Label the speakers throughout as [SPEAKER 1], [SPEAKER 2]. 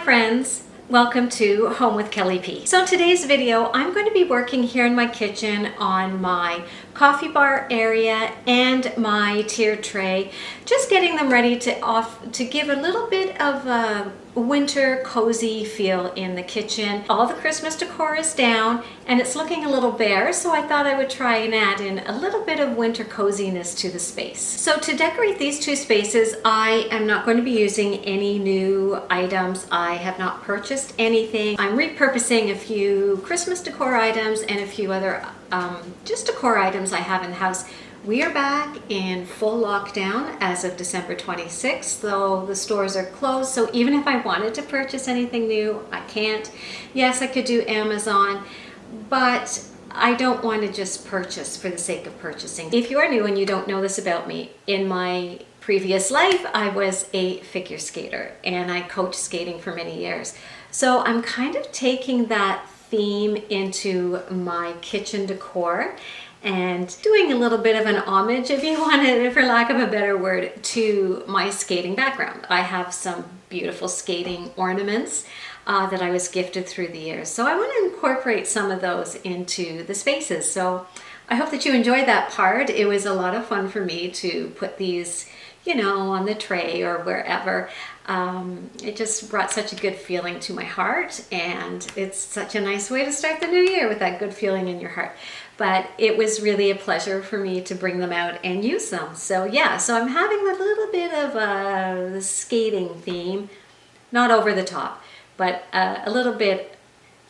[SPEAKER 1] friends, welcome to Home with Kelly P. So in today's video, I'm going to be working here in my kitchen on my coffee bar area and my tier tray, just getting them ready to give a little bit of a winter cozy feel in the kitchen. All the Christmas decor is down and it's looking a little bare, so I thought I would try and add in a little bit of winter coziness to the space. So to decorate these two spaces, I am not going to be using any new items. I have not purchased anything. I'm repurposing a few Christmas decor items and a few other just decor items I have in the house. We are back in full lockdown as of December 26th, though the stores are closed. So even if I wanted to purchase anything new, I can't. Yes, I could do Amazon, but I don't want to just purchase for the sake of purchasing. If you are new and you don't know this about me, in my previous life, I was a figure skater and I coached skating for many years. So I'm kind of taking that theme into my kitchen decor and doing a little bit of an homage, if you want it, for lack of a better word, to my skating background. I have some beautiful skating ornaments that I was gifted through the years. So I want to incorporate some of those into the spaces. So I hope that you enjoyed that part. It was a lot of fun for me to put these, on the tray or wherever. It just brought such a good feeling to my heart, and it's such a nice way to start the new year with that good feeling in your heart. But it was really a pleasure for me to bring them out and use them. So yeah, so I'm having a little bit of a skating theme, not over the top, but a little bit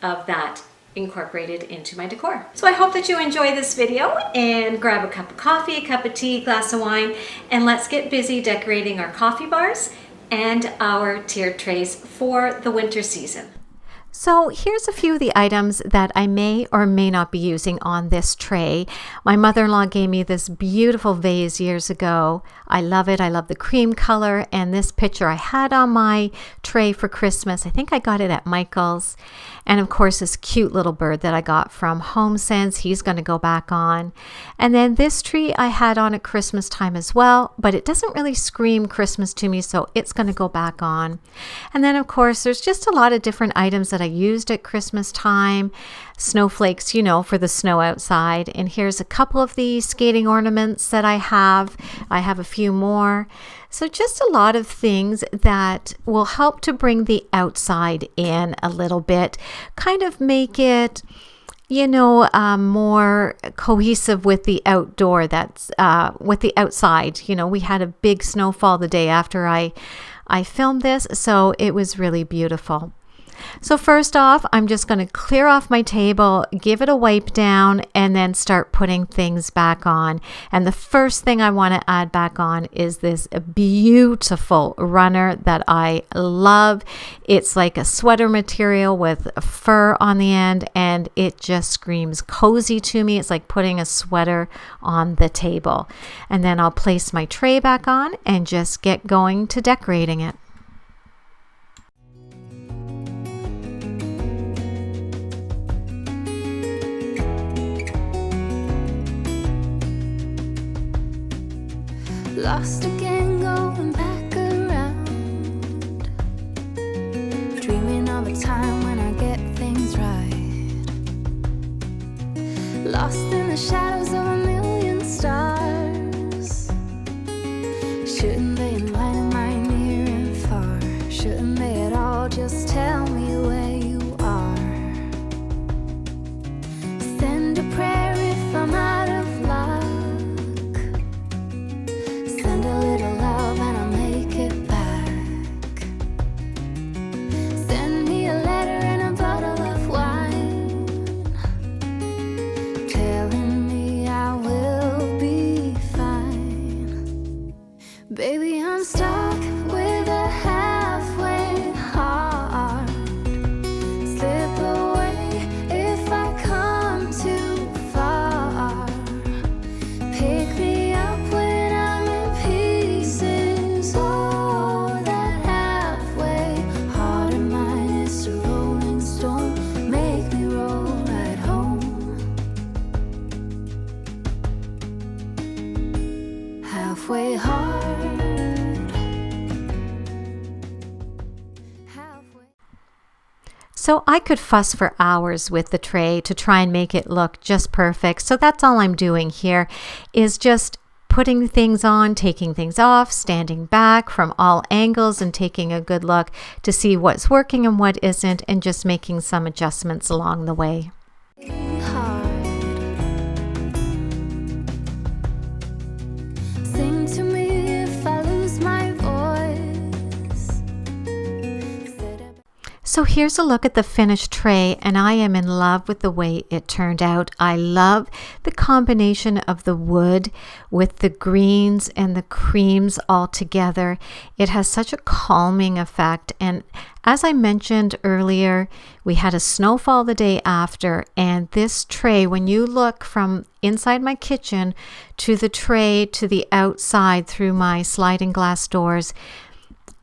[SPEAKER 1] of that incorporated into my decor. So I hope that you enjoy this video and grab a cup of coffee, a cup of tea, glass of wine, and let's get busy decorating our coffee bars and our tiered trays for the winter season. So here's a few of the items that I may or may not be using on this tray. My mother-in-law gave me this beautiful vase years ago. I love it. I love the cream color, and this picture I had on my tray for Christmas. I think I got it at Michael's. And of course, this cute little bird that I got from HomeSense, he's going to go back on. And then this tree I had on at Christmas time as well, but it doesn't really scream Christmas to me, so it's going to go back on. And then of course, there's just a lot of different items that I used at Christmas time. Snowflakes, for the snow outside. And here's a couple of the skating ornaments that I have. I have a few more. So just a lot of things that will help to bring the outside in a little bit, kind of make it, more cohesive with the outdoor, with the outside. We had a big snowfall the day after I filmed this, so it was really beautiful. So first off, I'm just going to clear off my table, give it a wipe down, and then start putting things back on. And the first thing I want to add back on is this beautiful runner that I love. It's like a sweater material with fur on the end, and it just screams cozy to me. It's like putting a sweater on the table. And then I'll place my tray back on and just get going to decorating it.
[SPEAKER 2] Lost again, going back around, dreaming of a time when I get things right. Lost in the shadows of a million stars. Shouldn't they enlighten my near and far? Shouldn't they at all just tell me where you are? Send a prayer if I'm out of luck. Send a little love and I'll make it back. Send me a letter and a bottle of wine, telling me I will be fine. Baby, I'm stuck with a halfway heart. Slip away if I come too far. Pick me up when I'm in pieces. Oh, that halfway heart of mine is a rolling stone. Make me roll right home. Halfway hard. Halfway.
[SPEAKER 1] So I could fuss for hours with the tray to try and make it look just perfect. So that's all I'm doing here, is just putting things on, taking things off, standing back from all angles and taking a good look to see what's working and what isn't, and just making some adjustments along the way.
[SPEAKER 2] Sing to me if I lose my voice.
[SPEAKER 1] So here's a look at the finished tray, and I am in love with the way it turned out. I love the combination of the wood with the greens and the creams all together. It has such a calming effect, and as I mentioned earlier, we had a snowfall the day after, and this tray, when you look from inside my kitchen to the tray to the outside through my sliding glass doors,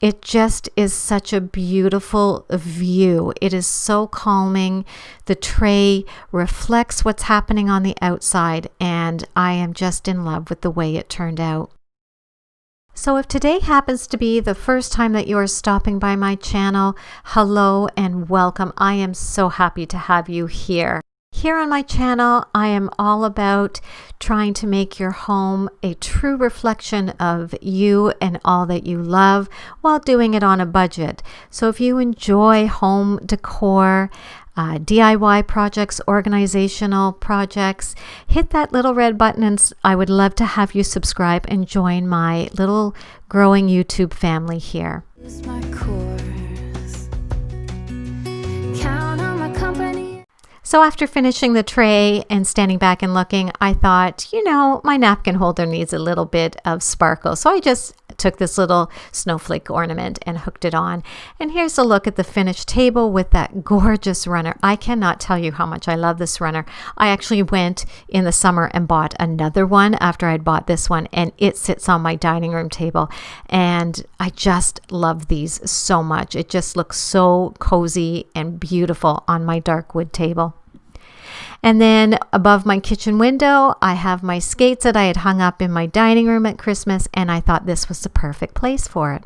[SPEAKER 1] it just is such a beautiful view. It is so calming. The tray reflects what's happening on the outside, and I am just in love with the way it turned out. So if today happens to be the first time that you are stopping by my channel, hello and welcome. I am so happy to have you here. Here on my channel, I am all about trying to make your home a true reflection of you and all that you love, while doing it on a budget. So if you enjoy home decor, DIY projects, organizational projects, hit that little red button, and I would love to have you subscribe and join my little growing YouTube family here.
[SPEAKER 2] Lose my course. Count on my company.
[SPEAKER 1] So after finishing the tray and standing back and looking, I thought, my napkin holder needs a little bit of sparkle. So I just took this little snowflake ornament and hooked it on. And here's a look at the finished table with that gorgeous runner. I cannot tell you how much I love this runner. I actually went in the summer and bought another one after I'd bought this one, and it sits on my dining room table. And I just love these so much. It just looks so cozy and beautiful on my dark wood table. And then above my kitchen window, I have my skates that I had hung up in my dining room at Christmas, and I thought this was the perfect place for it.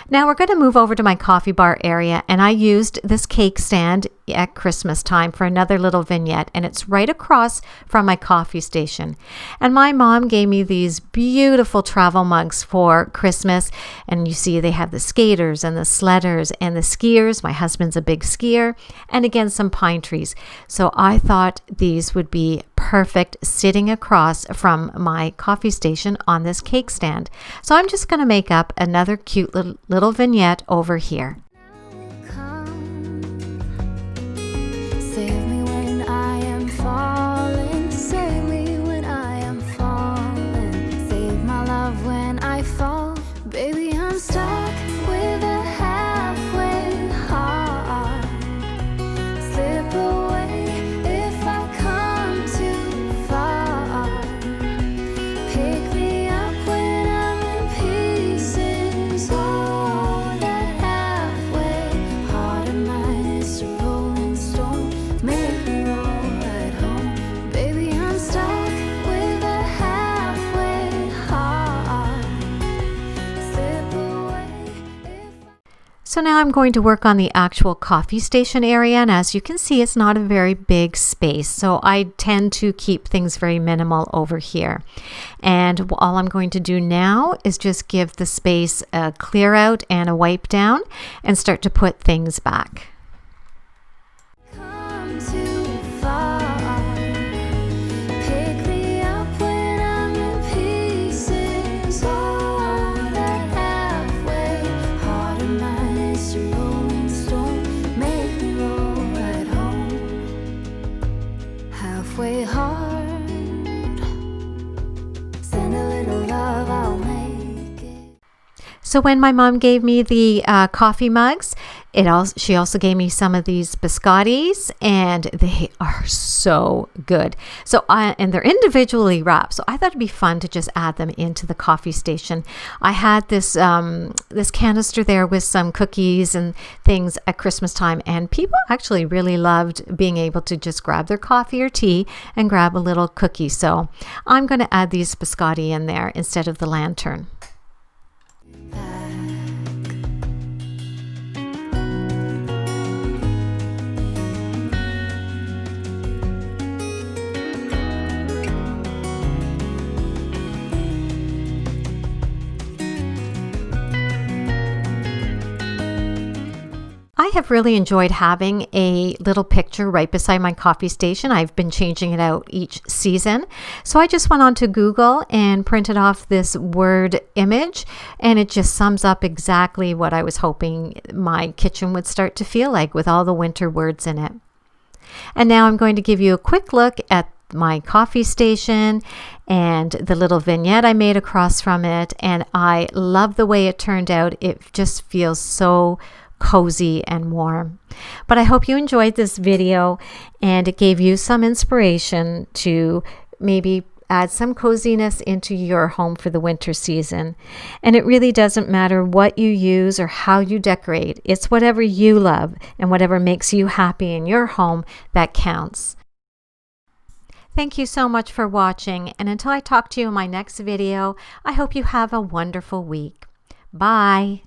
[SPEAKER 1] Now we're going to move over to my coffee bar area, and I used this cake stand at Christmas time for another little vignette, and it's right across from my coffee station. And my mom gave me these beautiful travel mugs for Christmas, and you see they have the skaters and the sledders and the skiers. My husband's a big skier, and again some pine trees. So I thought these would be perfect sitting across from my coffee station on this cake stand. So I'm just going to make up another cute little vignette over here.
[SPEAKER 2] Save me when I am falling. Save me when I am falling. Save my love when I fall. Baby, I'm stuck with a halfway heart. Slip away if I come too far. Pick me up when I'm in pieces. Oh, that halfway heart of mine is a rolling stone. Make me roll right home. Baby, I'm stuck with a halfway heart. Slip away if
[SPEAKER 1] So now I'm going to work on the actual coffee station area, and as you can see, it's not a very big space, so I tend to keep things very minimal over here. And all I'm going to do now is just give the space a clear out and a wipe down and start to put things back.
[SPEAKER 2] come too far. Pick me up when I'm in pieces. Oh, that halfway heart of mine is a rolling stone. Make me roll right home. Halfway heart. Send a little love, I'll make it.
[SPEAKER 1] So when my mom gave me the coffee mugs, she also gave me some of these biscottis, and they are so good. So and they're individually wrapped, so I thought it'd be fun to just add them into the coffee station. I had this this canister there with some cookies and things at Christmas time, and people actually really loved being able to just grab their coffee or tea and grab a little cookie. So I'm going to add these biscotti in there instead of the lantern. have really enjoyed having a little picture right beside my coffee station. I've been changing it out each season. So I just went on to Google and printed off this word image, and it just sums up exactly what I was hoping my kitchen would start to feel like with all the winter words in it. And now I'm going to give you a quick look at my coffee station and the little vignette I made across from it, and I love the way it turned out. It just feels so cozy and warm. But I hope you enjoyed this video and it gave you some inspiration to maybe add some coziness into your home for the winter season. And it really doesn't matter what you use or how you decorate. It's whatever you love and whatever makes you happy in your home that counts. Thank you so much for watching, and until I talk to you in my next video, I hope you have a wonderful week. Bye.